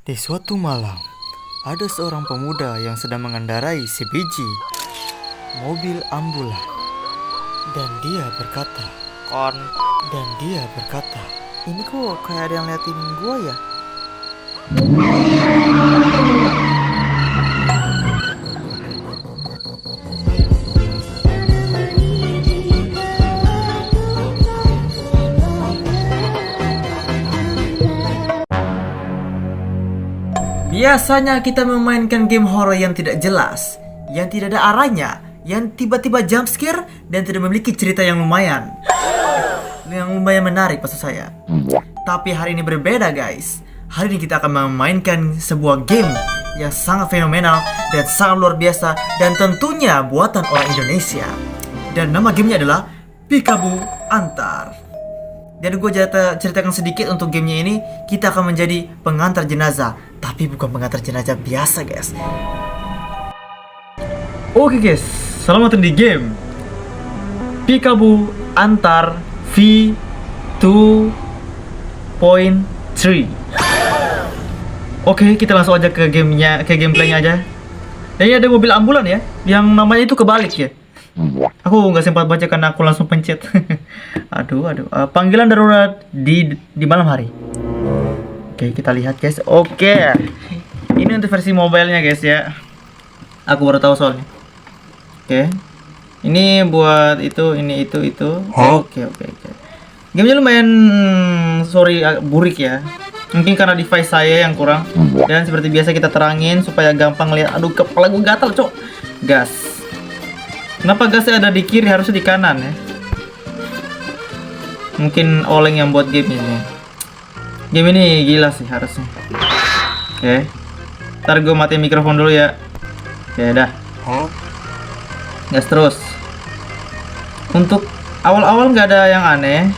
Di suatu malam, ada seorang pemuda yang sedang mengendarai sebiji mobil ambulan. Dan dia berkata, ini kok kayak ada yang liatin gua ya? Biasanya kita memainkan game horror yang tidak jelas, yang tidak ada arahnya, yang tiba-tiba jump scare dan tidak memiliki cerita yang lumayan menarik maksud saya. Tapi hari ini berbeda guys. Hari ini kita akan memainkan sebuah game yang sangat fenomenal dan sangat luar biasa dan tentunya buatan orang Indonesia. Dan nama gamenya adalah Peekaboo Antar. Dan gue ceritakan sedikit untuk gamenya ini. Kita akan menjadi pengantar jenazah, tapi bukan pengantar jenazah biasa guys. Oke guys, selamat datang di game Peekaboo Antar V2.3. Oke, kita langsung aja ke gameplaynya aja. Dan ini ada mobil ambulan ya, yang namanya itu kebalik ya. Aku nggak sempat baca karena aku langsung pencet. aduh. Panggilan darurat di malam hari. Oke, kita lihat guys. Oke, ini untuk versi mobile-nya guys ya. Aku baru tahu soalnya. Oke, ini buat itu. Oke. Gamenya lumayan burik ya. Mungkin karena device saya yang kurang. Dan seperti biasa kita terangin supaya gampang lihat. Aduh, kepala gue gatal cok. Gas. Kenapa gasnya ada di kiri, harusnya di kanan ya? Mungkin oleng yang buat game ini. Game ini gila sih harusnya. Oke. Ntar gue matiin mikrofon dulu ya. Oke, dah. Gas terus. Untuk awal-awal nggak ada yang aneh.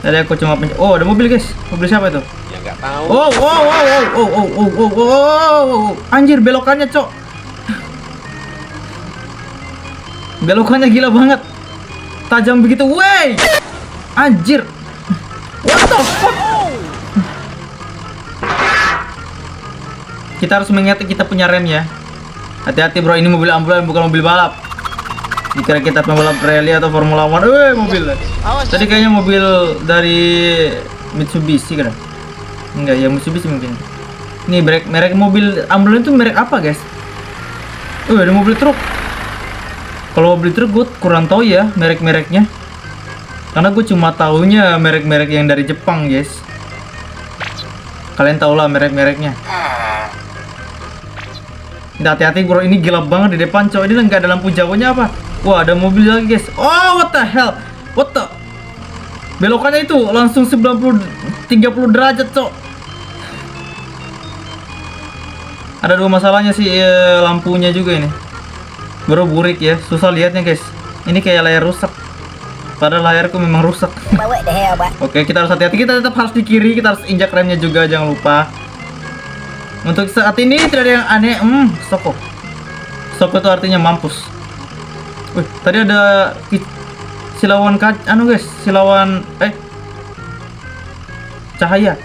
Tadi aku cuma oh, ada mobil guys. Mobil siapa itu? Ya nggak tahu. Oh. Anjir, belokannya cok. Belokannya gila banget. Tajam begitu. Wey. Anjir. What the fuck? Kita harus mengingat kita punya rem ya. Hati-hati bro, ini mobil ambulan bukan mobil balap. Dikira kita pembalap rally atau Formula One. Mobil. Tadi kayaknya mobil dari Mitsubishi kan? Enggak, ya Mitsubishi mungkin. Ini merek mobil ambulan itu merek apa guys? Ada mobil truk. Kalau mobil truk gue kurang tahu ya merek-mereknya. Karena gue cuma taunya merek-merek yang dari Jepang guys. Kalian tau lah merek-mereknya. Hati-hati bro, ini gelap banget di depan cowok. Ini nggak ada lampu jauhnya apa? Wah, ada mobil lagi guys. Oh, what the hell? What the? Belokannya itu langsung 30 derajat cok. Ada dua masalahnya sih, lampunya juga ini. Bro burik ya, susah lihatnya guys. Ini kayak layar rusak. Padahal layarku memang rusak. Oke, kita harus hati-hati. Kita tetap harus di kiri. Kita harus injak remnya juga, jangan lupa. Untuk saat ini tidak ada yang aneh. Soko itu artinya mampus. Tadi ada silawan cahaya.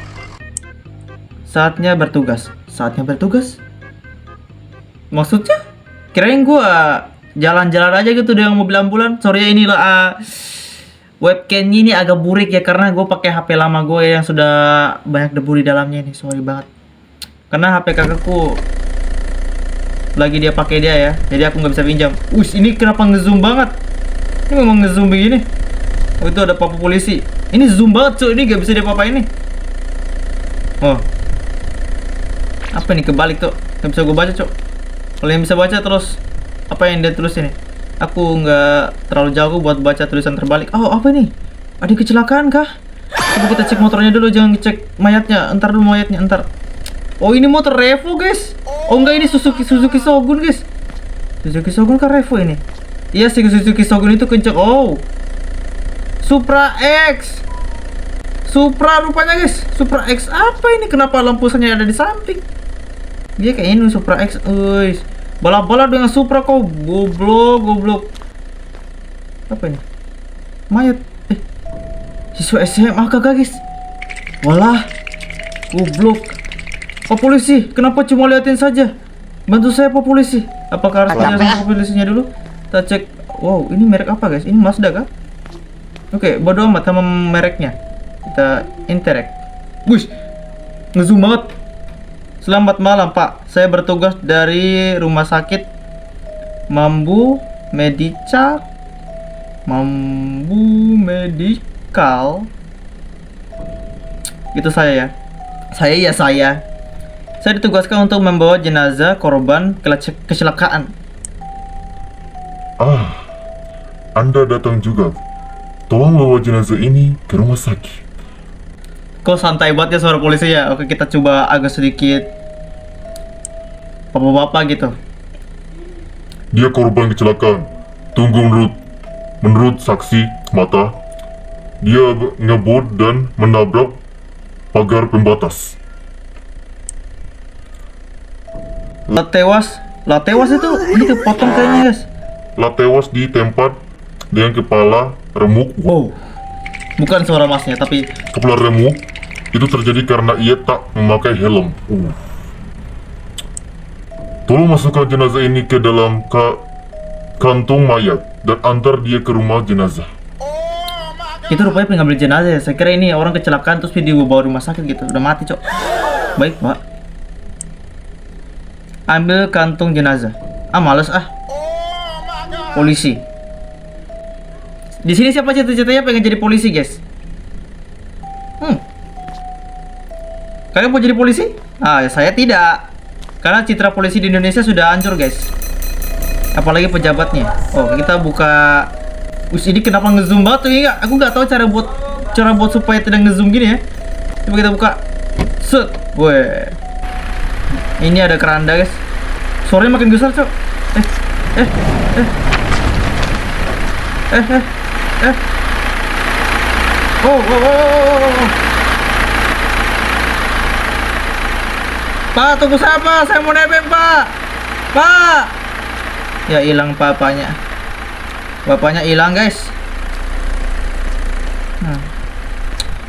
Saatnya bertugas. Maksudnya? Kirain gua jalan-jalan aja gitu dengan mobil ambulan. Sorry ya, inilah webcam ini agak burik ya karena gue pakai HP lama gue yang sudah banyak debu di dalamnya ini. Sorry banget. Karena HP kakakku lagi dia pakai ya. Jadi aku nggak bisa pinjam. Ini kenapa ngezoom banget? Ini memang ngezoom begini. Oh, itu ada papa polisi. Ini zoom banget cuy. Ini nggak bisa diapa-apain nih. Oh. Apa ini kebalik tuh? Nggak bisa gue baca cok. Kalau yang bisa baca terus apa yang dia tulis ini? Aku nggak terlalu jauh buat baca tulisan terbalik. Oh, apa ini? Ada kecelakaan kah? Coba kita cek motornya dulu, jangan cek mayatnya. Entar dulu mayatnya, entar. Oh, ini motor Revo guys. Oh enggak, ini Suzuki Shogun guys. Suzuki Shogun kan Revo ini. Iya sih, Suzuki Shogun itu kenceng. Oh, Supra X. Supra rupanya guys. Supra X apa ini? Kenapa lampunya ada di samping? Dia kayak ini Supra X. Balap-balap dengan Supra kau. Goblok. Apa ini? Mayat. Siswa SMA kakak guys. Walah, Goblok. Pak polisi, kenapa cuma liatin saja? Bantu saya Pak polisi. Apakah harus penjelasan Pak polisinya dulu? Kita cek. Wow, ini merek apa guys? Ini Mazda kah? Oke, bodo amat sama mereknya. Kita interact. Wush, ngezoom banget. Selamat malam Pak, saya bertugas dari rumah sakit Mambu Medica. Mambu Medical. Itu saya ya. Saya ditugaskan untuk membawa jenazah korban kecelakaan. Anda datang juga. Tolong bawa jenazah ini ke rumah sakit. Kok santai banget ya suara polisi ya? Oke, kita coba agak sedikit bapak-bapak gitu. Dia korban kecelakaan. Tunggu, menurut saksi mata, dia ngebut dan menabrak pagar pembatas. Lah tewas itu ini kepotong kayaknya guys. Lah tewas di tempat dengan kepala remuk. Wow, bukan suara masnya tapi Kepala remuk itu terjadi karena ia tak memakai helm. Tolong masukkan jenazah ini ke dalam kantung mayat dan antar dia ke rumah jenazah. itu rupanya pengambil jenazah ya. Saya kira ini orang kecelakaan terus video bawa rumah sakit gitu. Udah mati cok. Baik Pak. Ambil kantung jenazah. Males polisi. Di sini siapa cita-citanya pengen jadi polisi, guys? Kalian mau jadi polisi? Saya tidak. Karena citra polisi di Indonesia sudah hancur, guys. Apalagi pejabatnya. Oh, kita buka. Ini kenapa ngezoom banget tuh ya? Aku nggak tahu cara buat supaya tidak ngezoom gini ya. Coba kita buka. Set. Weh. Ini ada keranda, guys. Suaranya makin besar, cok. Oh. Pak, tunggu saya Pak. Saya mau nebeng Pak. Pak. Ya hilang bapaknya. Bapaknya hilang, guys.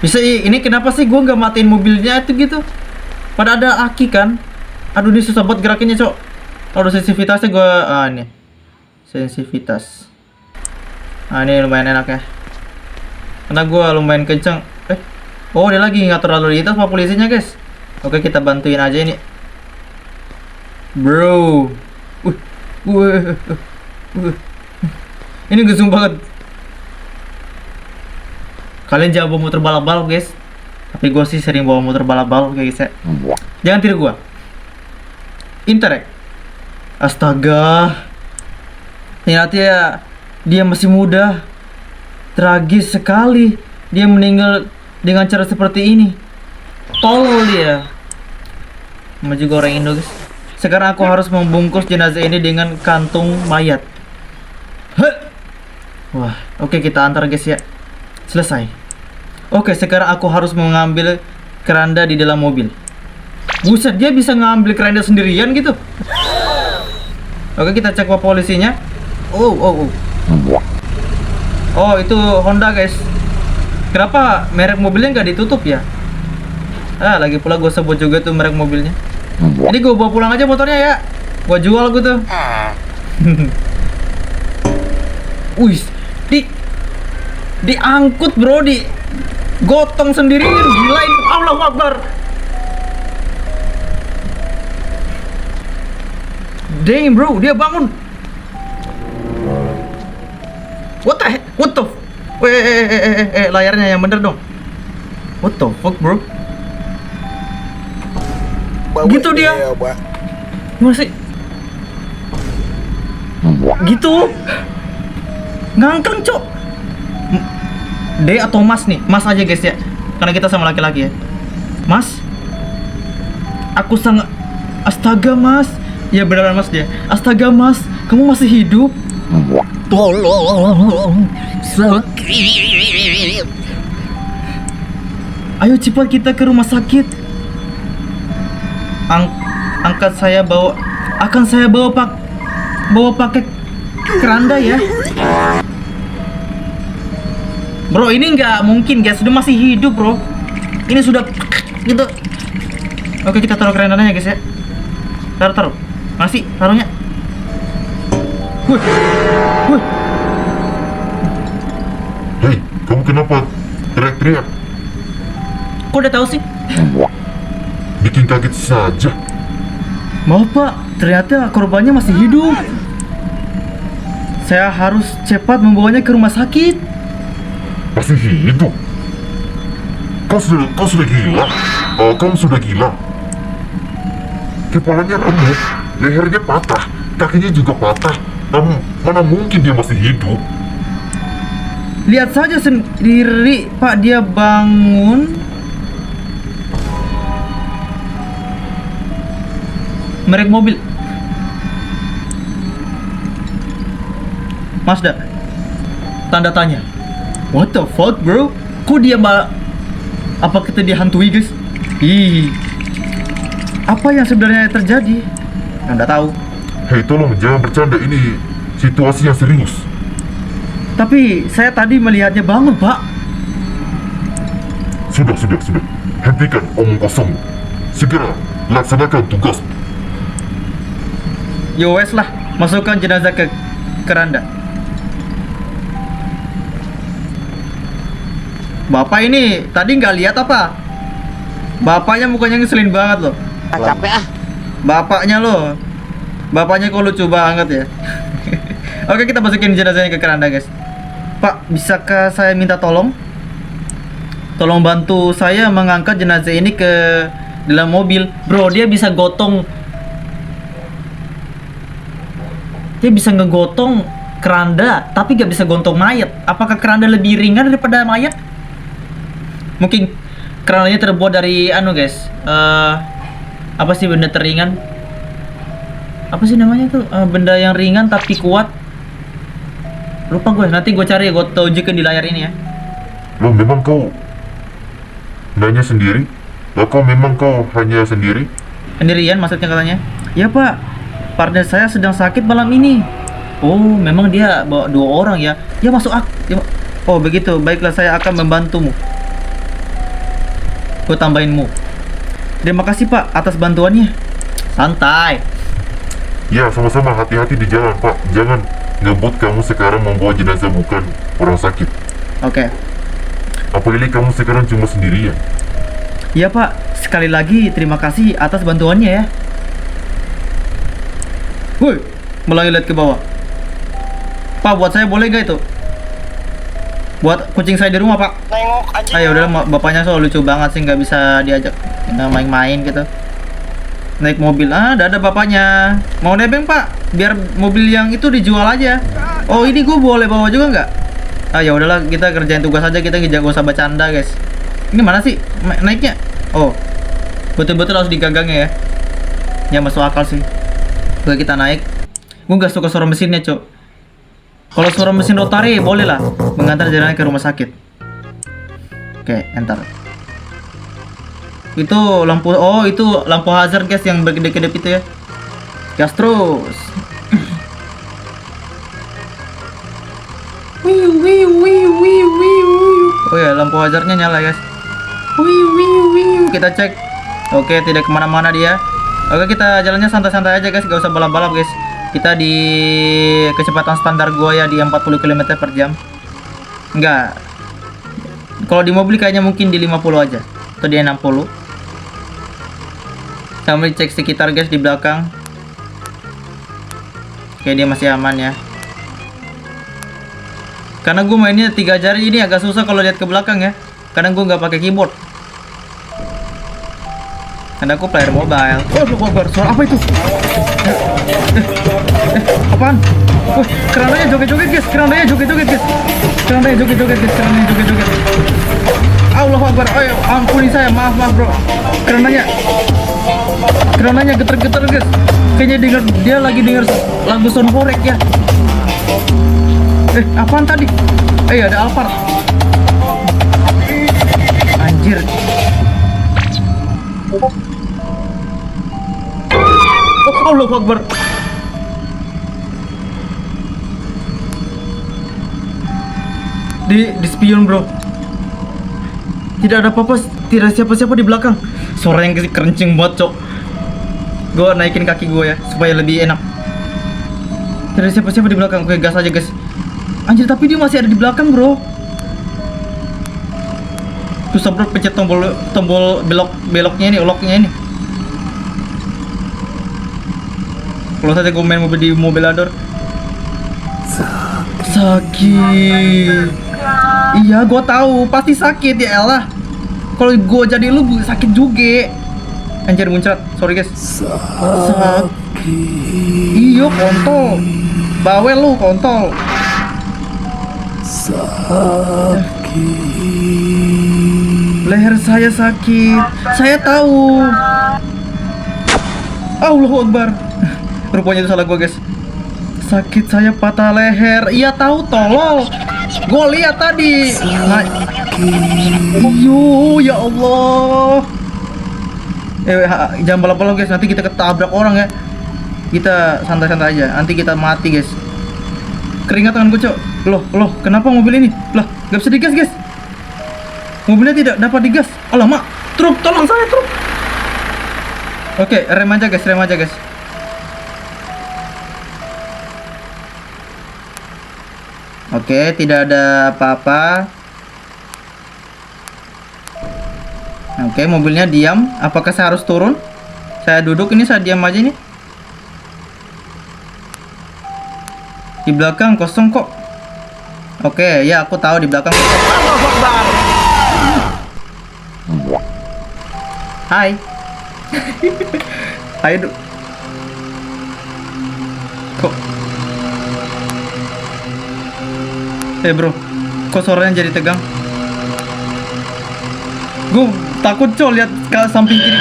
Bisa ini kenapa sih gua nggak matiin mobilnya itu gitu? Pada ada aki kan? Aduh, ini susah buat gerakinnya, cok. Kalau sensitivitasnya gua ini. Sensitivitas. Ini lumayan enak ya. Karena gua lumayan kenceng. Oh, dia lagi ngatur lalu lintas sama polisinya, guys. Oke, kita bantuin aja ini. Bro. Ini gesung banget. Kalian jangan bawa motor balap-balap, guys. Tapi gue sih sering bawa motor balap-balap kayak gitu. Jangan tiru gue. Interact. Astaga. Ternyata ya dia masih muda. Tragis sekali dia meninggal dengan cara seperti ini. Tolol dia. Sama juga orang Indo, guys. Sekarang aku harus membungkus jenazah ini dengan kantung mayat. Wah, oke, kita antar, guys ya. Selesai. Oke, sekarang aku harus mengambil keranda di dalam mobil. Buset, dia bisa ngambil keranda sendirian gitu. Oke, kita cek pak polisinya. Oh, itu Honda, guys. Kenapa merek mobilnya nggak ditutup ya? Lagi pula gue sebut juga tuh merek mobilnya. Jadi gue bawa pulang aja motornya ya. Gue jual gue tuh. Wih, diangkut bro, gotong sendiri, gila ini. Allahu Akbar. Damn bro, dia bangun. What the layarnya yang bener dong. What the fuck bro? Gitu dia. Masih gitu. Ngangkang cok. D atau Mas nih? Mas aja guys ya. Karena kita sama laki-laki ya. Mas, aku sangat. Astaga Mas. Ya beneran Mas dia. Astaga Mas, kamu masih hidup? Tolong, sakit. Ayo cepat kita ke rumah sakit. Angkat saya bawa. Akan saya bawa pakai keranda ya. Bro, ini nggak mungkin guys, sudah masih hidup bro. Ini sudah gitu Oke, kita taruh kerendanya guys ya. Taruh. Masih, taruhnya. Wih. Hei, kamu kenapa teriak-teriak? Kok udah tahu sih? Bikin kaget saja. Maaf pak, ternyata korbannya masih hidup. Saya harus cepat membawanya ke rumah sakit. Masih hidup? Kau sudah gila? Kamu sudah gila? Kepalanya remuk, lehernya patah, kakinya juga patah. Mana mungkin dia masih hidup? Lihat saja sendiri pak, dia bangun. Merek mobil Mazda. Tanda tanya. What the fuck bro? Kok dia apa kita dihantui guys? Ih. Apa yang sebenarnya terjadi? Anda tahu. Hei, tolong jangan bercanda, ini situasi yang serius. Tapi saya tadi melihatnya bangun pak. Sudah. Hentikan omong kosong. Segera laksanakan tugas. Yo wes lah, masukkan jenazah ke keranda. Bapak ini tadi nggak lihat apa? Bapaknya mukanya ngeselin banget loh. Capek ah. Bapaknya kok lucu banget ya. Oke, kita masukin jenazahnya ke keranda guys. Pak, bisakah saya minta tolong? Tolong bantu saya mengangkat jenazah ini ke dalam mobil. Bro, dia bisa gotong. Dia bisa ngegotong keranda, tapi gak bisa gontong mayat. Apakah keranda lebih ringan daripada mayat? Mungkin kerandanya terbuat dari guys. Apa sih benda teringan? Apa sih namanya tuh? Benda yang ringan tapi kuat. Lupa gue. Nanti gue cari, gue tunjukin di layar ini ya. Loh, memang kau nanya sendiri? Kau hanya sendiri? Sendirian maksudnya katanya? Ya pak, partner saya sedang sakit malam ini. Oh, memang dia bawa 2 orang ya? Ya masuk oh begitu, baiklah saya akan membantumu. Gue tambahinmu. Terima kasih pak atas bantuannya. Santai. Ya, sama-sama, hati-hati di jalan pak. Jangan ngebut kamu sekarang membawa jenazah bukan orang sakit. Oke. Apalagi kamu sekarang cuma sendirian. Ya pak, sekali lagi terima kasih atas bantuannya ya. Woi, mulai lihat ke bawah. Pak, buat saya boleh gak itu? Buat kucing saya di rumah pak. Nengok aja. Ayo udah, bapaknya soal lucu banget sih, nggak bisa diajak main-main gitu. Naik mobil, ada bapaknya. Mau nebeng pak? Biar mobil yang itu dijual aja. Oh ini gue boleh bawa juga nggak? Ya udahlah, kita kerjain tugas aja, kita gak usah bercanda guys. Ini mana sih naiknya? Oh, betul-betul harus digagangnya ya. Ya masuk akal sih. Oke, kita naik. Gue gak suka suara mesinnya cok. Kalau suara mesin rotary boleh lah mengantar jenazah ke rumah sakit. Oke, enter. Itu lampu, oh itu lampu hazard guys yang berkedip-kedip itu ya. Gas terus. Oh ya, lampu hazardnya nyala guys. Kita cek. Oke, tidak kemana-mana dia. Oke, kita jalannya santai-santai aja guys, gak usah balap-balap guys. Kita di kecepatan standar gua ya, di 40 km per jam. Enggak. Kalau di mobil kayaknya mungkin di 50 aja. Atau di 60. Sambil cek sekitar guys di belakang. Oke, dia masih aman ya. Karena gue mainnya 3 jari, ini agak susah kalau lihat ke belakang ya. Kadang gue nggak pakai keyboard. Karena aku player mobile. Oh, suara apa itu? Apaan? Wah, kerandanya joget-joget guys, kerandanya joget-joget guys. Allahu Akbar. Ayo, ampuni saya, maaf bro. Kerandanya geter-geter guys. Kayaknya dia lagi denger lagu Sonforek ya. Apaan tadi? Ada Alphard. Anjir. Oh, Allahu Akbar. Di spion bro. Tidak ada apa-apa, tidak siapa-siapa di belakang. Suara yang kenceng banget, Cok. Gue naikin kaki gue ya supaya lebih enak. Tidak ada siapa-siapa di belakang. Oke, gas aja, guys. Anjir, tapi dia masih ada di belakang, bro. Susah bro, pencet tombol beloknya ini, locknya ini. Kalau saja gue main mobil di Mobilador. Sakit. Iya, gue tahu pasti sakit ya elah. Kalau gue jadi lu sakit juga. Anjir muncrat, sorry guys. Sakit. Iyo kontol. Bawel lu kontol. Leher saya sakit. Saya tahu. Allahu Akbar. Rupanya itu salah gue guys. Sakit saya patah leher. Iya tahu tolol. Gue lihat tadi. Iyo ya Allah. Jangan balap-balap guys. Nanti kita ketabrak orang ya. Kita santai-santai aja. Nanti kita mati guys. Keringat tangan gue, Cok. Loh, kenapa mobil ini? Lah, gak bisa digas guys. Mobilnya tidak dapat digas. Alamak, truk, tolong saya truk. Oke, rem aja guys. Oke, tidak ada apa-apa. Oke, mobilnya diam. Apakah saya harus turun? Saya duduk ini, saya diam aja nih. Di belakang kosong kok. Oke, ya aku tahu di belakang kosong. Hai. Hai, kok bro, kok suaranya jadi tegang? Gue takut Cok lihat ke samping kiri.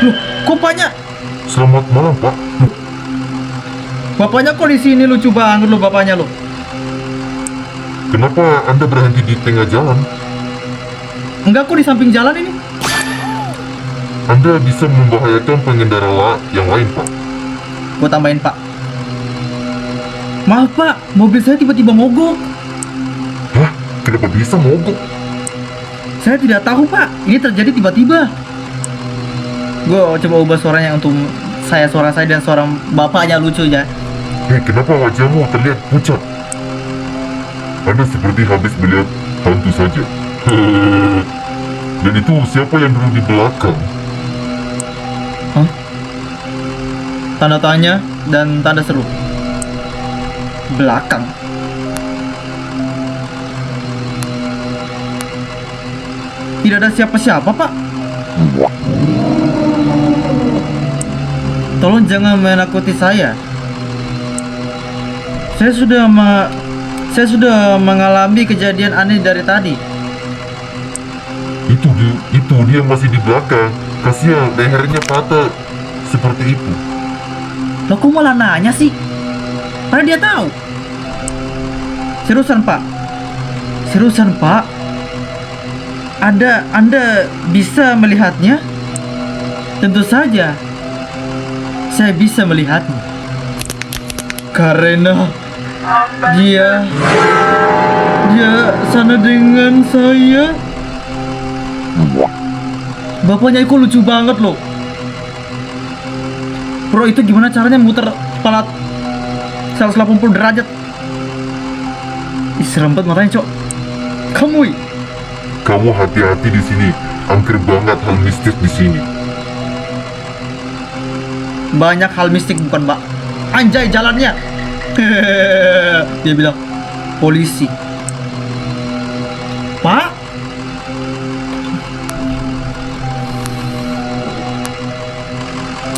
Loh, kok banyak? Selamat malam, Pak. Bapaknya kok di sini, lucu banget lo bapaknya lo. Kenapa Anda berhenti di tengah jalan? Enggak, kok di samping jalan ini. Anda bisa membahayakan pengendara yang lain, Pak. Gue tambahin, Pak. Maaf, Pak. Mobil saya tiba-tiba mogok. Hah? Kenapa bisa mogok? Saya tidak tahu, Pak. Ini terjadi tiba-tiba. Gue coba ubah suaranya untuk suara saya dan suara bapaknya lucu ya. Kenapa wajahmu terlihat pucat? Anda seperti habis melihat hantu saja. Dan itu siapa yang duduk di belakang? Hah? Tanda tanya dan tanda seru. Belakang. Tidak ada siapa-siapa, Pak. Tolong jangan menakuti saya. Saya sudah mengalami kejadian aneh dari tadi. Itu dia masih di belakang. Kasihan, lehernya patah seperti itu. Loh, kok malah nanya sih? Padahal dia tahu. Seriusan, Pak? Anda bisa melihatnya? Tentu saja. Saya bisa melihatnya. Karena dia sana dengan saya. Bapaknya itu lucu banget loh. Bro, itu gimana caranya muter kepala 180 derajat? Ih, serem banget matanya, Cok. Kamu hati-hati di sini. Angker banget hal mistis di sini. Banyak hal mistik bukan, Mbak? Anjay jalannya. Dia bilang polisi. Pak?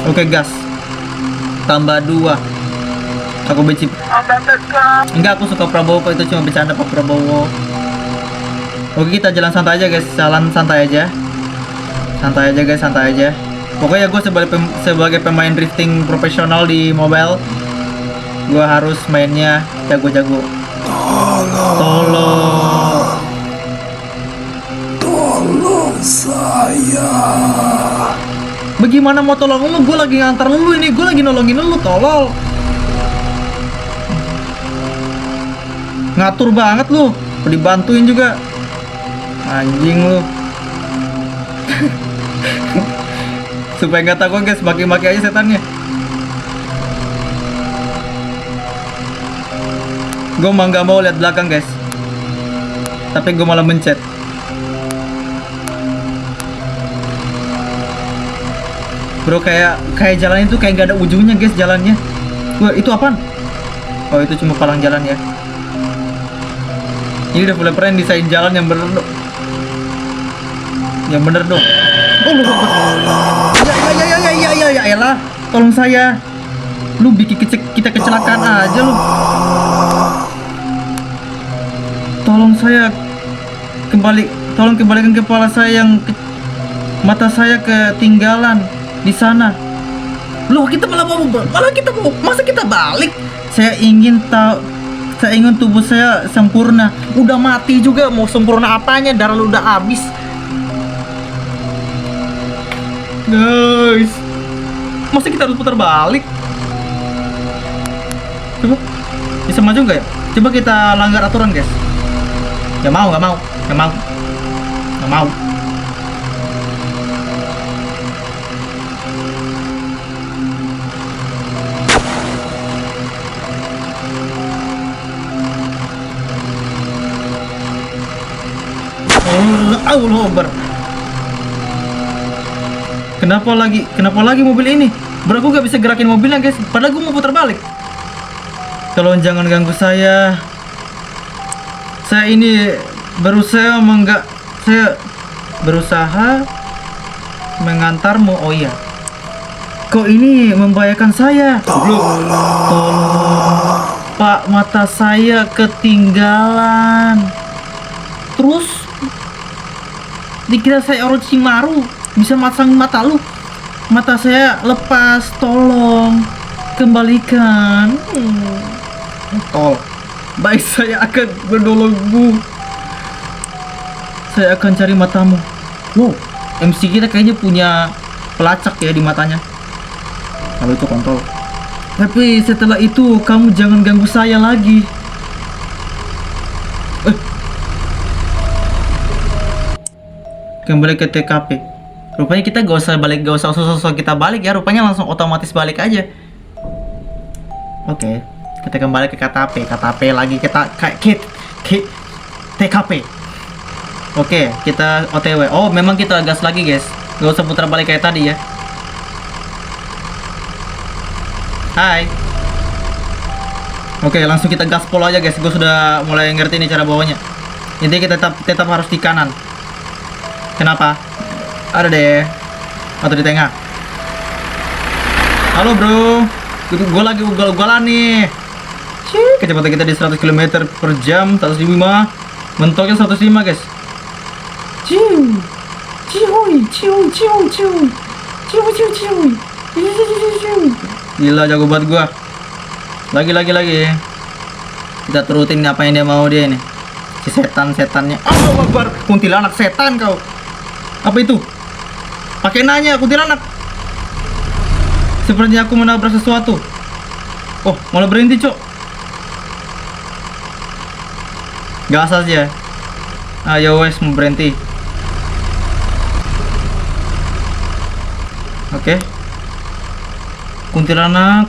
Oke, gas. Tambah 2. Aku benci. Enggak, aku suka Prabowo kok, itu cuma bercanda Pak Prabowo. Oke, kita jalan santai aja guys. Jalan santai aja. Santai aja. Pokoknya gue sebagai pemain drifting profesional di mobile, gue harus mainnya jago-jago. Tolong saya. Bagaimana mau tolong lu? Gue lagi ngantar lu ini. Gue lagi nolongin lu, tolol. Ngatur banget lu. Dibantuin juga. Anjing lu. supaya nggak takut guys, maki-maki aja setannya. Gue mah nggak mau lihat belakang guys, tapi gue malah mencet. Bro, kayak jalan itu kayak nggak ada ujungnya guys jalannya. Wah, itu apaan? Oh, itu cuma palang jalan ya. Ini developer yang desain jalan yang bener dong. Yang bener dong. Oh, lu ya elah. Tolong saya. Lu bikin kita kecelakaan aja lu. Tolong saya tolong kembalikan kepala saya yang mata saya ketinggalan di sana. Loh, kita malah masa kita balik? Saya ingin tubuh saya sempurna. Udah mati juga, mau sempurna apanya? Darah lu udah habis. Guys, masa kita harus putar balik? Coba, bisa maju nggak ya? Coba kita langgar aturan guys. Gak mau. Allah Akbar. Kenapa lagi mobil ini? Bro, aku gak bisa gerakin mobilnya guys, padahal gue mau putar balik. Tolong jangan ganggu saya. Saya ini berusaha mengantarmu. Oh iya. Kok ini membahayakan saya? Tolong. Pak, mata saya ketinggalan. Terus dikira saya orang Cimaru, bisa masang mata lu. Mata saya lepas, tolong kembalikan. Tol. Baik, saya akan menolongmu. Saya akan cari matamu. Wow, MC kita kayaknya punya pelacak ya di matanya. Kalau itu kontrol. Tapi setelah itu kamu jangan ganggu saya lagi. Kembali ke TKP. Rupanya kita gak usah sosok kita balik ya. Rupanya langsung otomatis balik aja. Oke, kita kembali ke KTP lagi kita TKP. Oke, kita OTW. Oh, memang kita gas lagi guys. Gak usah putar balik kayak tadi ya. Hai. Oke, langsung kita gaspol aja guys. Gue sudah mulai ngerti nih cara bawanya. Intinya kita tetap harus di kanan. Kenapa? Ada deh. Atau di tengah. Halo bro. Gue lagi ugal-ugalan nih. Kecepatan kita di 100 km per jam, 105. Mentoknya 105 guys. Gila, jago banget gua. Lagi. Kita turutin apa yang dia mau dia ini. Si setannya. Oh, Akbar. Kuntilanak setan kau. Apa itu? Pakai nanya kuntilanak. Sepertinya aku menabrak sesuatu. Oh, malah berhenti, Cok. Gas aja. Ayo wes, mau berhenti. Oke. Kuntilanak.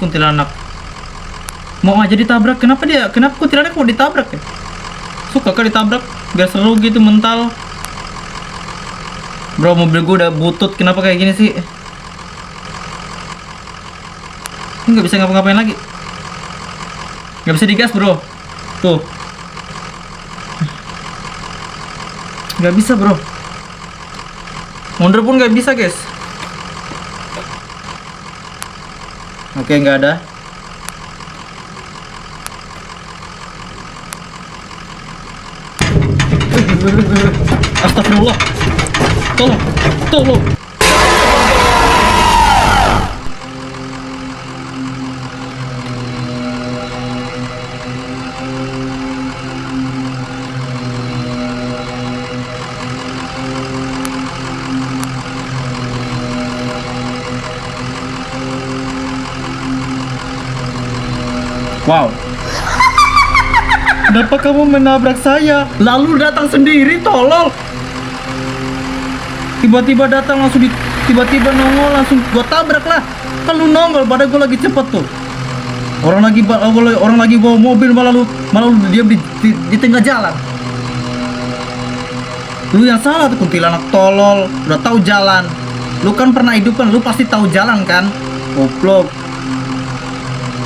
Mau aja ditabrak. Kenapa kuntilanak mau ditabrak ya? Suka kan ditabrak? Biar seru gitu mental. Bro, mobil gue udah butut. Kenapa kayak gini sih? Ini nggak bisa ngapa-ngapain lagi. Nggak bisa digas bro. Tuh. Nggak bisa bro. Mundur pun nggak bisa guys. Oke, nggak ada. Astagfirullah. Tolong. Wow. Kenapa kamu menabrak saya? Lalu datang sendiri, tolol. Tiba-tiba datang langsung Tiba-tiba nongol langsung gua tabrak lah. Kan lu nongol pada gua lagi cepet tuh. Orang lagi bawa mobil malah lu diam di tengah jalan. Lu yang salah tuh kuntilanak tolol, udah tahu jalan. Lu kan pernah hidup kan, lu pasti tahu jalan kan? Goblok.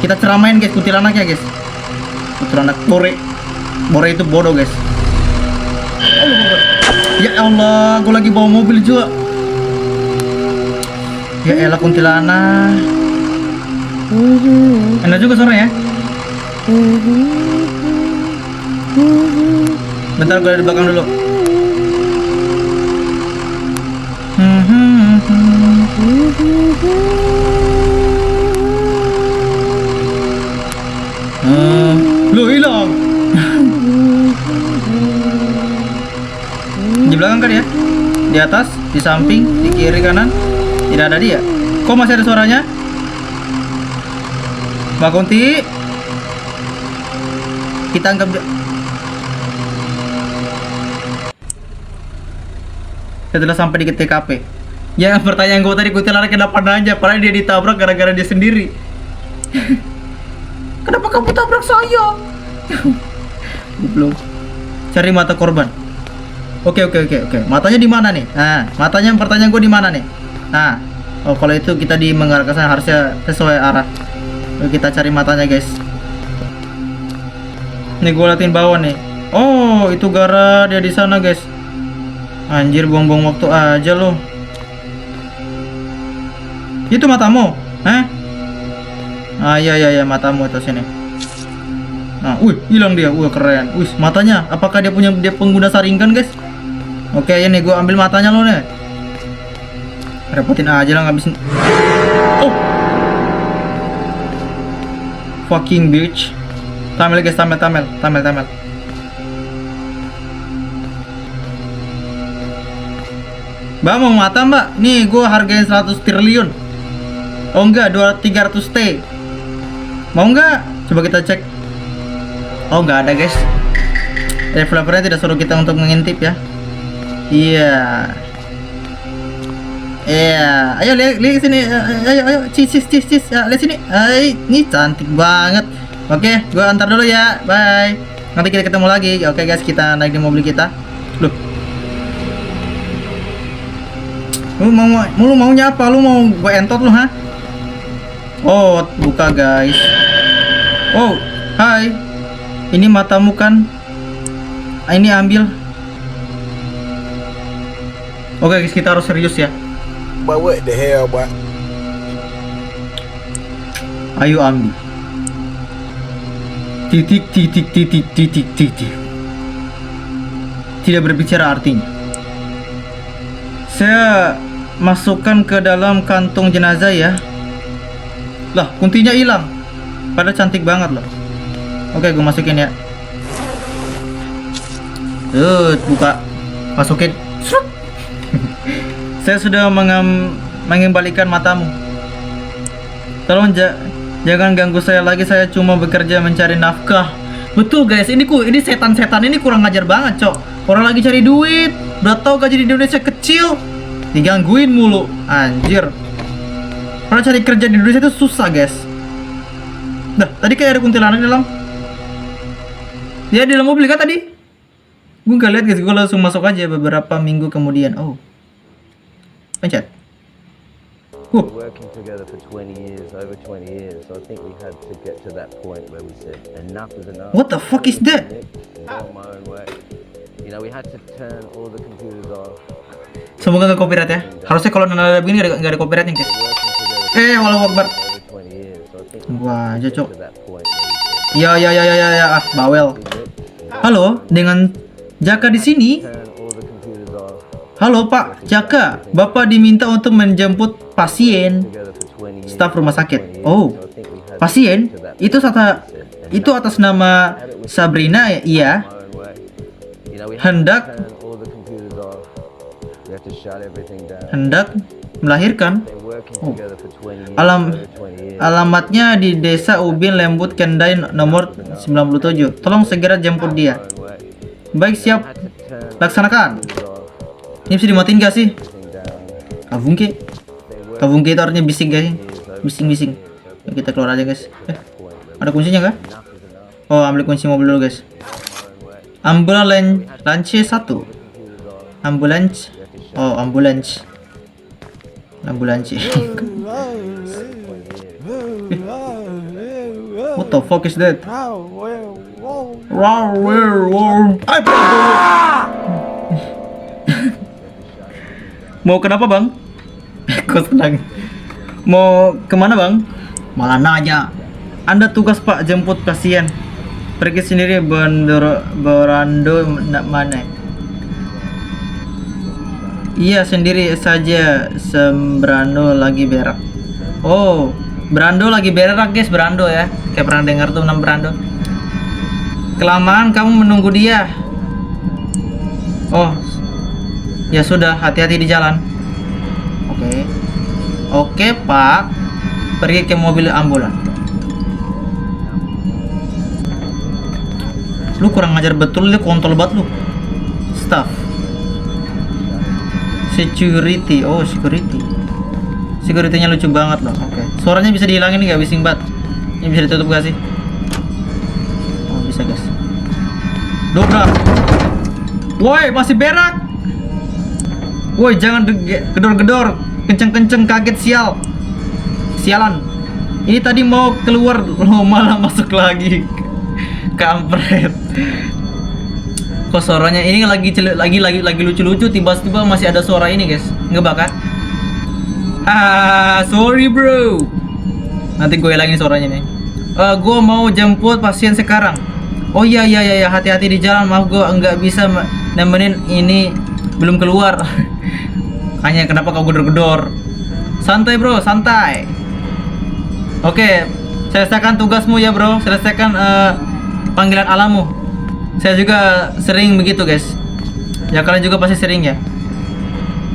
Kita ceramain guys kuntilanaknya guys. Kuntilanak bore. Bore itu bodoh guys. Ya Allah, gua lagi bawa mobil juga. Ya elah kuntilanak. Enak juga suaranya ya. Bentar gue di belakang dulu. Lu hilang. Di belakang kan ya? Di atas, di samping, di kiri kanan. Tidak ada dia. Kok masih ada suaranya? Mbak Kunti, kita anggap setelah sampai di TKP. Ya pertanyaan gue tadi kuntilanak kenapa aja, padahal dia ditabrak gara-gara dia sendiri. Kenapa kamu tabrak saya? Belum. Cari mata korban. Oke. Matanya di mana nih? Nah, pertanyaan gue di mana nih? Nah, oh kalau itu kita di mengarah ke sana harusnya sesuai arah. Oke, kita cari matanya guys. Nih gue liatin bawah nih. Oh, itu gara dia di sana guys. Anjir, buang-buang waktu aja loh. Itu matamu? Hah? Ah iya matamu itu sini. Nah, hilang dia. Keren. Matanya. Apakah dia pengguna saringan guys? Oke, ya nih gue ambil matanya lo nih. Repotin aja lah ngabisin. Oh. Fucking bitch. Tamel guys, tamel. Mbak mau mata mbak? Nih gue hargain 100 triliun. Oh enggak, 300 T. Mau enggak? Coba kita cek. Oh enggak ada guys. Developernya tidak suruh kita untuk mengintip ya. Iya. Ayo lihat sini. Ayo cis. Lihat sini. Ini cantik banget. Oke, gue antar dulu ya. Bye. Nanti kita ketemu lagi. Oke guys, kita naik di mobil kita. Loh. Lu maunya apa? Lu mau gue entot lu, ha? Oh, buka guys. Oh, hai. Ini matamu kan? Ini ambil. Oke guys, kita harus serius ya. But what the hell, boy? Ayo ambil. Titik. Tidak berbicara artinya. Saya masukkan ke dalam kantung jenazah ya. Lah, kuntinya hilang. Padahal cantik banget loh. Oke, gue masukin ya. Buka. Masukin. Saya sudah mengembalikan matamu. Tolong jangan ganggu saya lagi. Saya cuma bekerja mencari nafkah. Betul guys, ini setan-setan ini kurang ngajar banget, cok. Orang lagi cari duit. Udah tau gaji di Indonesia kecil, digangguin mulu. Anjir. Orang cari kerja di Indonesia itu susah guys. Dah, tadi kayak ada kuntilanak di dalam. Dia di dalam mobil kan tadi? Gue gak lihat guys, gue langsung masuk aja beberapa minggu kemudian. Oh, pencet. Working together for 20 years, over 20 years, so I think we had to get to that point where we said enough is enough. What the fuck is that? On my own way. You know, we had to turn all the computers off. Semoga gak copyright ya. Harusnya kalau nada begini gak ada copyrightnya guys. Walau Akbar. Gua aja cok. Ya. Bawel. Halo, dengan Jaka di sini. Halo Pak Jaka, Bapak diminta untuk menjemput pasien. Staf rumah sakit. Oh, pasien? Itu atas nama Sabrina ya? Iya. Hendak melahirkan. Oh. Alamatnya di Desa Ubin Lembut Kendai nomor 97. Tolong segera jemput dia. Baik, siap. Laksanakan. Ini bisa dimatiin gak sih? Abung ke? Tabung kita harusnya bising guys. Bising. Ya, kita keluar aja guys. Ada kuncinya kah? Oh, ambil kunci mobil dulu guys. Ambulans 1. Ambulans. Oh, ambulans. What the fuck is that? Mau kenapa bang? Kok senang? Mau kemana bang? Malah nanya. Anda tugas pak jemput pasien. Pergi sendiri berando mana? Iya sendiri saja. Sembrando lagi berak. Oh, Brando lagi berak guys, Brando ya. Kayak pernah dengar tuh nama Brando. Kelamaan kamu menunggu dia. Oh, ya sudah, hati-hati di jalan. Oke pak. Pergi ke mobil ambulan. Lu kurang ngajar betul, lu kontol banget lu. Staff security. Oh, securitynya lucu banget loh. Oke. Suaranya bisa dihilangin nggak? Bising banget. Ini bisa ditutup gak sih? Oh, bisa guys. Dobrak. Woi, masih berak. Woi, jangan gedor-gedor. Kenceng-kenceng, kaget sialan. Ini tadi mau keluar lo malah masuk lagi. Kampret. Kok suaranya ini lagi lucu-lucu, tiba-tiba masih ada suara ini guys. Ngebak kan? Sorry bro. Nanti gue hilangin suaranya nih. Gue mau jemput pasien sekarang. Oh iya, hati-hati di jalan. Maaf gue nggak bisa nemenin, ini belum keluar. Hanya kenapa kau gedor-gedor? Santai bro, santai. Oke, selesaikan tugasmu ya bro. Selesaikan panggilan alammu. Saya juga sering begitu guys. Ya kalian juga pasti sering ya.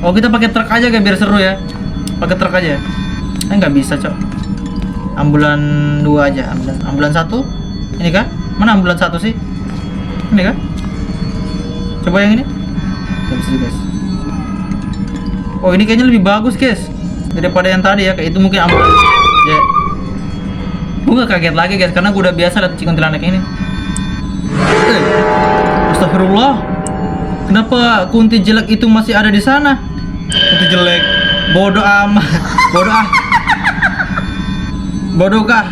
Oh, kita pakai truk aja guys biar seru ya. Pakai truk aja. Nggak bisa cok. Ambulan 2 aja. Ambulan 1. Ini kah? Mana ambulan 1 sih? Ini kah? Coba yang ini. Nggak bisa guys. Oh, ini kayaknya lebih bagus guys daripada yang tadi ya. Kayak itu mungkin ambulan. Ya. Gue nggak kaget lagi guys karena gue udah biasa lihat kuntilanak ini. Astagfirullah. Kenapa kunti jelek itu masih ada di sana? Kunti jelek. Bodoh amat. Bodohkah?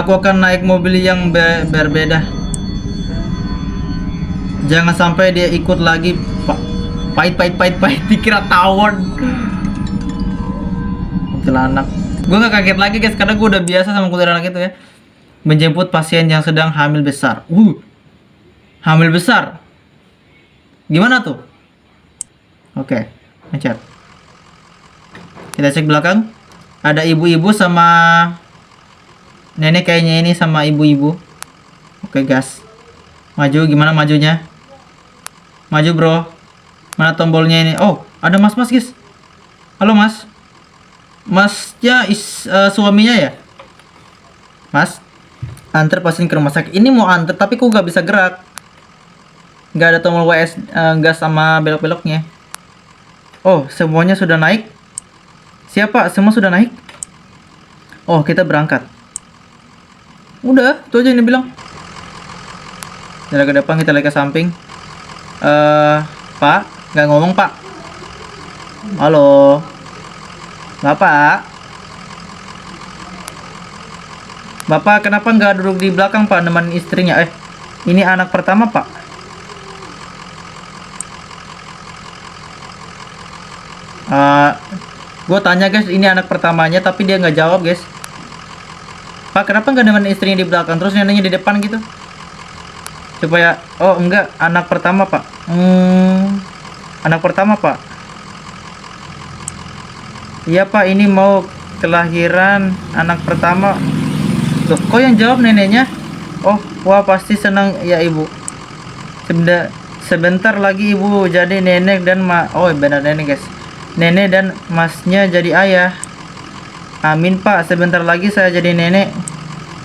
Aku akan naik mobil yang berbeda. Jangan sampai dia ikut lagi. Pahit. Dikira tawon. Kuntilanak. Gue gak kaget lagi guys karena gue udah biasa sama kuntilanak itu ya. Menjemput pasien yang sedang hamil besar. Hamil besar. Gimana tuh? Oke, ngecek. Kita cek belakang. Ada ibu-ibu sama nenek kayaknya ini sama ibu-ibu. Oke, gas. Maju, gimana majunya? Maju, bro. Mana tombolnya ini? Oh, ada mas-mas, guys. Halo, mas. Masnya suaminya ya? Mas, antar pasien ke rumah sakit. Ini mau antar tapi kok gak bisa gerak. Gak ada tombol WS gas sama belok-beloknya. Oh, semuanya sudah naik? Siapa? Semua sudah naik? Oh, kita berangkat. Udah, itu aja yang dibilang. Jalan ke depan, kita lihat ke samping. Pak, nggak ngomong pak. Halo, bapak. Bapak kenapa nggak duduk di belakang pak, nemenin istrinya? Ini anak pertama pak. Gue tanya guys, ini anak pertamanya tapi dia nggak jawab guys. Pak, kenapa nggak nemenin istrinya di belakang terus neneknya di depan gitu? Supaya, oh enggak, anak pertama pak. Anak pertama pak. Iya pak, ini mau kelahiran anak pertama. Loh, kok yang jawab neneknya? Oh, wah pasti senang ya ibu. Sebentar lagi ibu jadi nenek dan oh benar nenek guys. Nenek dan masnya jadi ayah. Amin pak, sebentar lagi saya jadi nenek.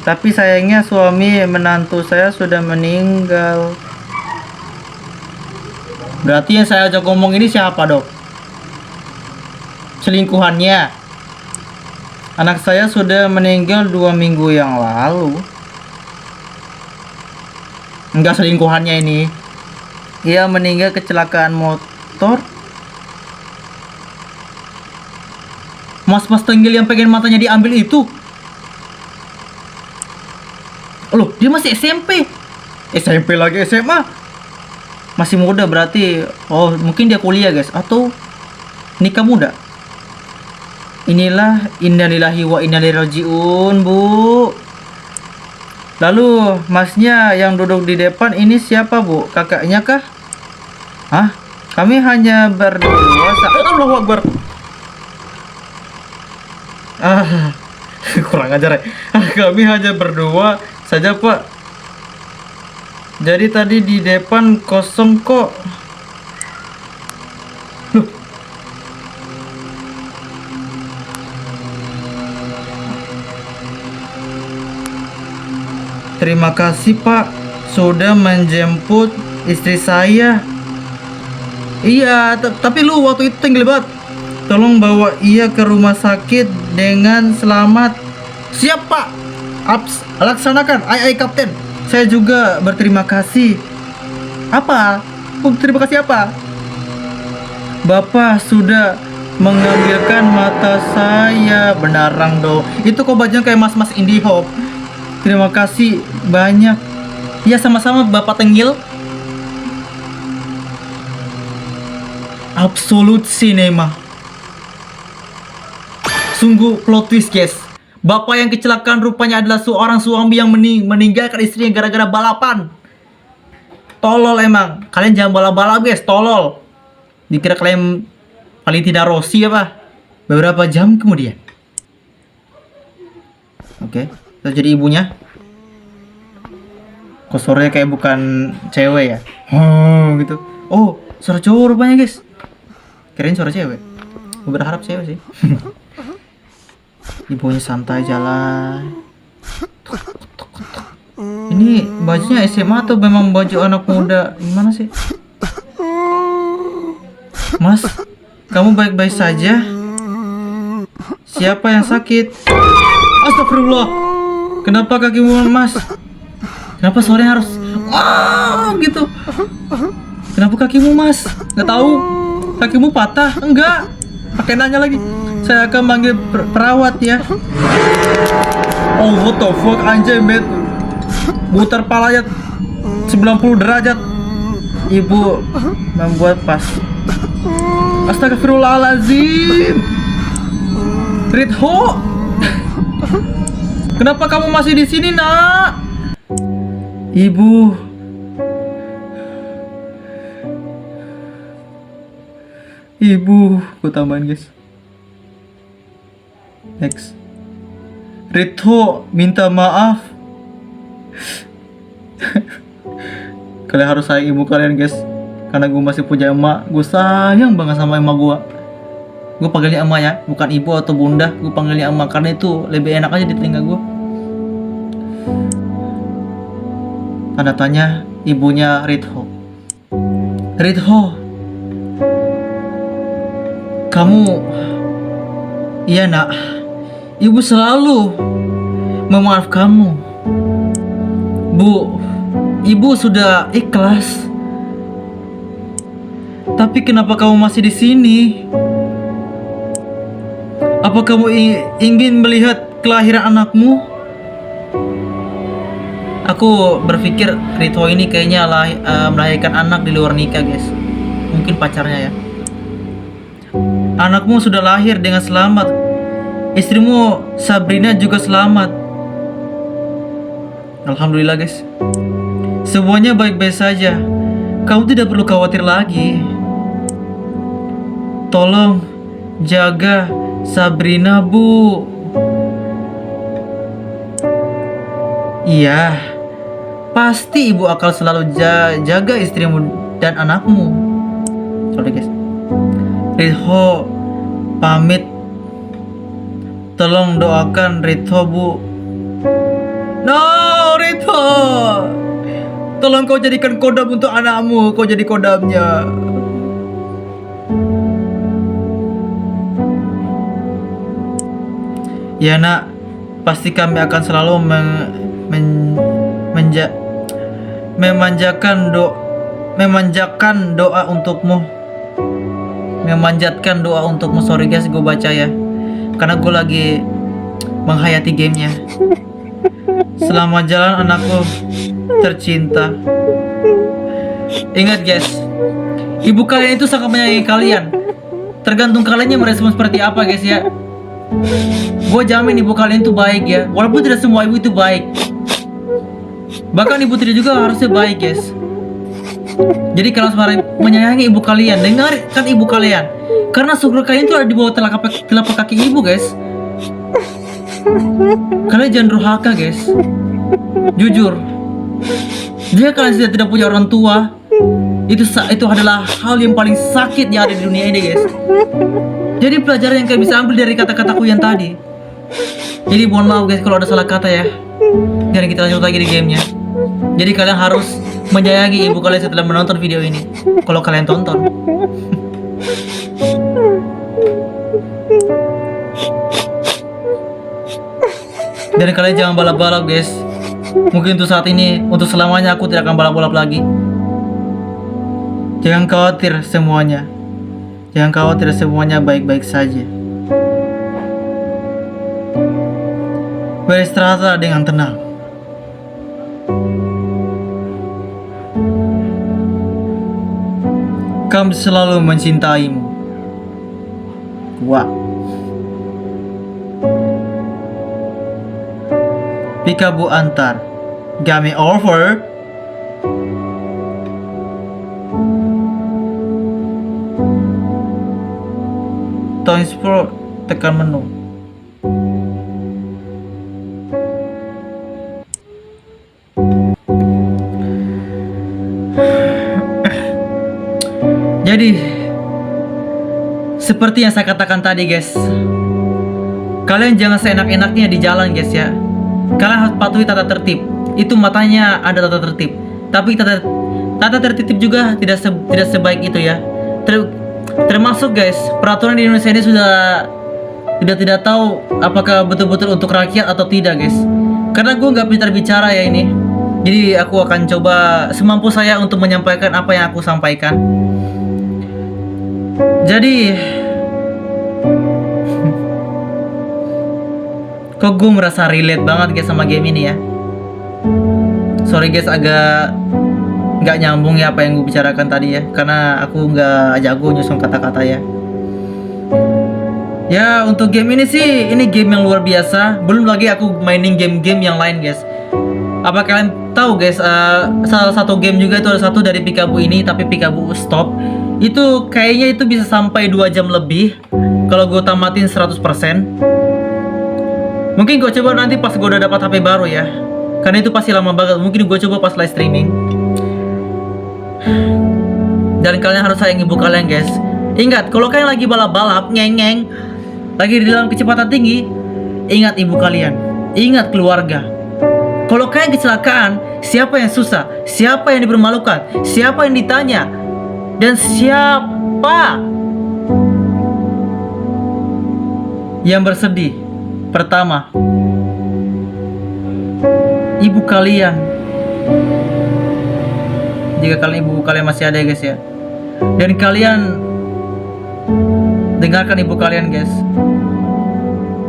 Tapi sayangnya suami menantu saya sudah meninggal. Berarti yang saya ajak ngomong ini siapa dok? Selingkuhannya? Anak saya sudah meninggal 2 minggu yang lalu. Enggak selingkuhannya ini. Ia meninggal kecelakaan motor. Mas-mas tenggil yang pengen matanya diambil itu. Loh, dia masih SMP. SMP lagi SMA. Masih muda berarti. Oh, mungkin dia kuliah, guys, atau nikah muda. Inilah innalillahi wa inna ilaihi rajiun, Bu. Lalu masnya yang duduk di depan ini siapa, Bu? Kakaknya kah? Hah? Kami hanya berdua. Allahu Akbar. Kurang ajar ya. Kami hanya berdua saja, Pak. Jadi tadi di depan kosong kok. Loh. Terima kasih, Pak, sudah menjemput istri saya. Iya, tapi lu waktu itu tenggel banget. Tolong bawa ia ke rumah sakit dengan selamat. Siap, Pak. Laksanakan. Ai Kapten. Saya juga berterima kasih. Apa? Terima kasih apa? Bapak sudah mengambilkan mata saya. Benarang dong. Itu kok bajunya kayak mas-mas IndiHop. Terima kasih banyak. Ya, sama-sama Bapak Tenggil. Absolute cinema. Sungguh plot twist, guys. Bapak yang kecelakaan rupanya adalah seorang suami yang meninggalkan istrinya gara-gara balapan. Tolol emang. Kalian jangan balap-balap, guys. Tolol. Dikira kalian paling tidak Rossi apa? Beberapa jam kemudian. Oke. Kita jadi ibunya. Kok suaranya kayak bukan cewek ya? Gitu. Oh, suara cowok rupanya, guys. Kirain suara cewek. Gue berharap cewek sih. Ibunya santai jalan. Ini bajunya SMA atau memang baju anak muda? Gimana sih? Mas, kamu baik-baik saja? Siapa yang sakit? Astagfirullah. Kenapa kakimu, Mas? Kenapa sore harus gitu? Kenapa kakimu, Mas? Nggak tahu. Kakimu patah? Enggak. Pakai nanya lagi. Saya akan manggil perawat ya. Oh, what the fuck, anjay, bet. Putar palanya 90 derajat. Ibu membuat pas. Astagfirullahaladzim. Ritho. Kenapa kamu masih di sini, Nak? Ibu. Gue tambahin, guys. Next. Ritho minta maaf. Kalian harus sayang ibu kalian, guys. Karena gue masih punya emak. Gue sayang banget sama emak gue. Gue panggilnya emak ya, bukan ibu atau bunda. Gue panggilnya emak karena itu lebih enak aja di telinga gue. Tanda tanya ibunya Ritho. Ritho, kamu, iya nak, ibu selalu memaafkanmu. Bu, ibu sudah ikhlas. Tapi kenapa kamu masih di sini? Apa kamu ingin melihat kelahiran anakmu? Aku berpikir Ritho ini kayaknya melahirkan anak di luar nikah, guys. Mungkin pacarnya ya. Anakmu sudah lahir dengan selamat. Istrimu Sabrina juga selamat. Alhamdulillah, guys. Semuanya baik-baik saja. Kamu tidak perlu khawatir lagi. Tolong jaga Sabrina, Bu. Iya, pasti ibu akan selalu jaga istrimu dan anakmu. Sorry, guys. Ritho pamit. Tolong doakan Ritho, Bu. No, Ritho. Tolong kau jadikan kodam untuk anakmu. Kau jadi kodamnya. Ya nak, pasti kami akan selalu memanjakan doa untukmu. Memanjatkan doa untukmu. Sorry guys, gue baca ya, karena gue lagi menghayati gamenya. Selamat jalan anakku tercinta. Ingat guys, ibu kalian itu sangat menyayangi kalian. Tergantung kaliannya merespon seperti apa guys ya. Gue jamin ibu kalian itu baik ya. Walaupun tidak semua ibu itu baik, bahkan ibu tiri juga harusnya baik guys. Jadi kalian harus menyayangi ibu kalian. Dengarkan ibu kalian, karena surga kalian itu ada di bawah telapak kaki ibu guys. Kalian jangan durhaka guys. Jujur, jika kalian sudah tidak punya orang tua, itu adalah hal yang paling sakit yang ada di dunia ini guys. Jadi pelajaran yang kalian bisa ambil dari kata-kataku yang tadi. Jadi mohon maaf guys kalau ada salah kata ya. Dan kita lanjut lagi di gamenya. Jadi kalian harus menyayangi ibu kalian setelah menonton video ini, kalau kalian tonton. Dan kalian jangan balap-balap guys. Mungkin untuk saat ini, untuk selamanya aku tidak akan balap-balap lagi. Jangan khawatir semuanya. Jangan khawatir, semuanya baik-baik saja. Beristirahatlah dengan tenang. Kami selalu mencintaimu. Wah. Pikabu antar. Game over. Toys Pro, tekan menu. Jadi, seperti yang saya katakan tadi guys, kalian jangan seenak-enaknya di jalan guys ya. Kalian harus patuhi tata tertib. Itu matanya ada tata tertib, tapi tata tertib juga tidak sebaik itu ya. Termasuk guys, peraturan di Indonesia ini sudah tidak tahu apakah betul-betul untuk rakyat atau tidak guys. Karena gue nggak pintar bicara ya ini, jadi aku akan coba semampu saya untuk menyampaikan apa yang aku sampaikan. Jadi kok gue merasa relate banget guys sama game ini ya. Sorry guys, agak nggak nyambung ya apa yang gue bicarakan tadi ya, karena aku nggak jago nyusun kata-kata ya. Ya untuk game ini sih, ini game yang luar biasa. Belum lagi aku mainin game-game yang lain guys. Apa kalian tahu guys, salah satu game juga itu ada satu dari Pikabu ini, tapi Pikabu Stop itu kayaknya itu bisa sampai 2 jam lebih kalau gue tamatin 100%. Mungkin gue coba nanti pas gue udah dapat HP baru ya, karena itu pasti lama banget. Mungkin gue coba pas live streaming. Dan kalian harus sayang ibu kalian guys. Ingat, kalau kalian lagi balap-balap, ngeng-ngeng, lagi di dalam kecepatan tinggi, ingat ibu kalian, ingat keluarga. Kalau kalian kecelakaan, siapa yang susah? Siapa yang dipermalukan? Siapa yang ditanya? Dan siapa yang bersedih? Pertama, ibu kalian. Jika ibu kalian masih ada guys ya. Dan kalian dengarkan ibu kalian guys.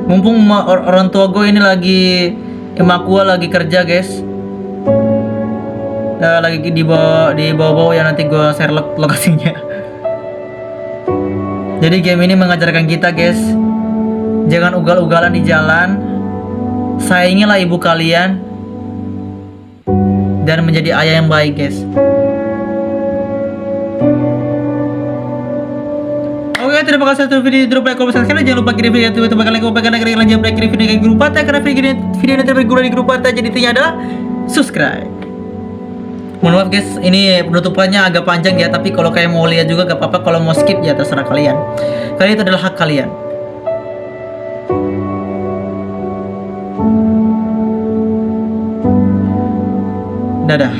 Mumpung orang tua gue ini lagi, emak gue lagi kerja guys, lagi di bawah ya, nanti gue share lokasinya. Jadi game ini mengajarkan kita guys, jangan ugal-ugalan di jalan. Sayangilah ibu kalian dan menjadi ayah yang baik guys. Oke, terima kasih atas video. Like, comment, subscribe. Jangan lupa kirim video itu kalian jangan lupa kirim video ke grup Pata, karena video ini terbaik di grup Pata. Jadi intinya adalah subscribe. Mohon maaf guys, ini penutupannya agak panjang ya, tapi kalau kalian mau lihat juga gak apa-apa. Kalau mau skip ya terserah kalian. Karena itu adalah hak kalian. Dadah.